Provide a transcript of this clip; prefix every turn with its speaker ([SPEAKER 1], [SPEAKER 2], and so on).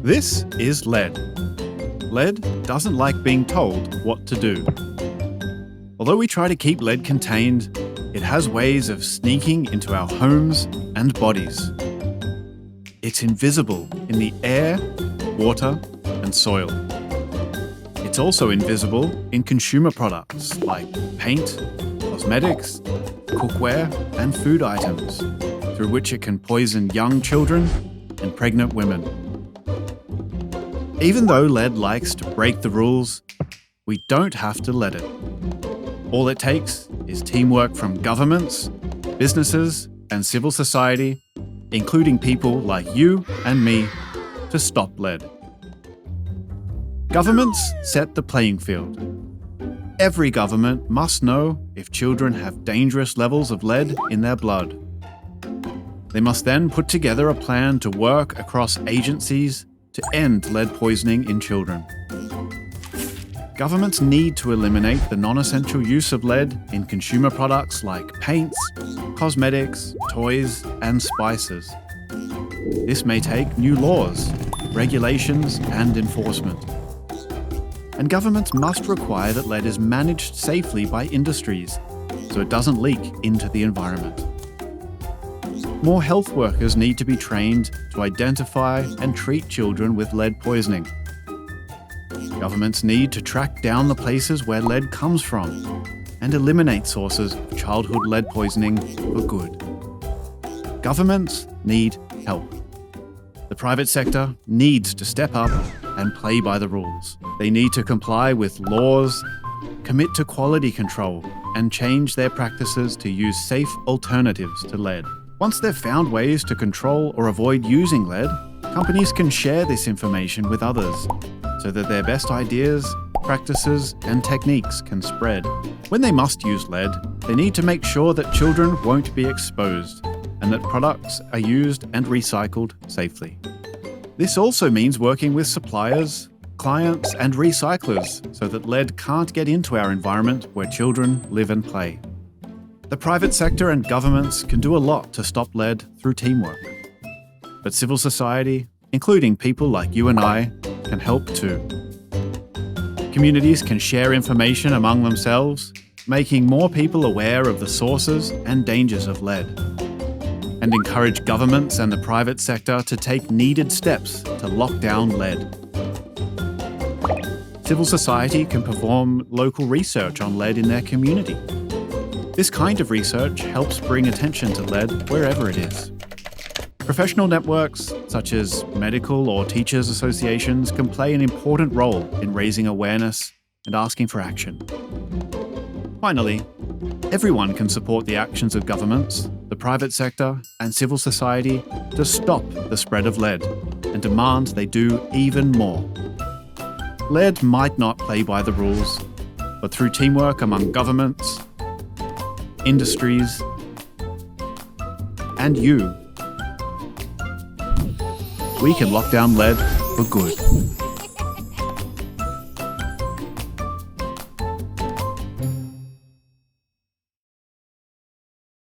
[SPEAKER 1] This is lead. Lead doesn't like being told what to do. Although we try to keep lead contained, it has ways of sneaking into our homes and bodies. It's invisible in the air, water, and soil. It's also invisible in consumer products like paint, cosmetics, cookware, and food items, through which it can poison young children and pregnant women. Even though lead likes to break the rules, we don't have to let it. All it takes is teamwork from governments, businesses, and civil society, including people like you and me, to stop lead. Governments set the playing field. Every government must know if children have dangerous levels of lead in their blood. They must then put together a plan to work across agencies to end lead poisoning in children. Governments need to eliminate the non-essential use of lead in consumer products like paints, cosmetics, toys, and spices. This may take new laws, regulations, and enforcement. And governments must require that lead is managed safely by industries so it doesn't leak into the environment. More health workers need to be trained to identify and treat children with lead poisoning. Governments need to track down the places where lead comes from and eliminate sources of childhood lead poisoning for good. Governments need help. The private sector needs to step up and play by the rules. They need to comply with laws, commit to quality control, and change their practices to use safe alternatives to lead. Once they've found ways to control or avoid using lead, companies can share this information with others so that their best ideas, practices, and techniques can spread. When they must use lead, they need to make sure that children won't be exposed and that products are used and recycled safely. This also means working with suppliers, clients, and recyclers so that lead can't get into our environment where children live and play. The private sector and governments can do a lot to stop lead through teamwork. But civil society, including people like you and I, can help too. Communities can share information among themselves, making more people aware of the sources and dangers of lead, and encourage governments and the private sector to take needed steps to lock down lead. Civil society can perform local research on lead in their community. This kind of research helps bring attention to lead wherever it is. Professional networks, such as medical or teachers' associations, can play an important role in raising awareness and asking for action. Finally, everyone can support the actions of governments, the private sector, and civil society to stop the spread of lead and demand they do even more. Lead might not play by the rules, but through teamwork among governments, industries, and you, we can lock down lead for good.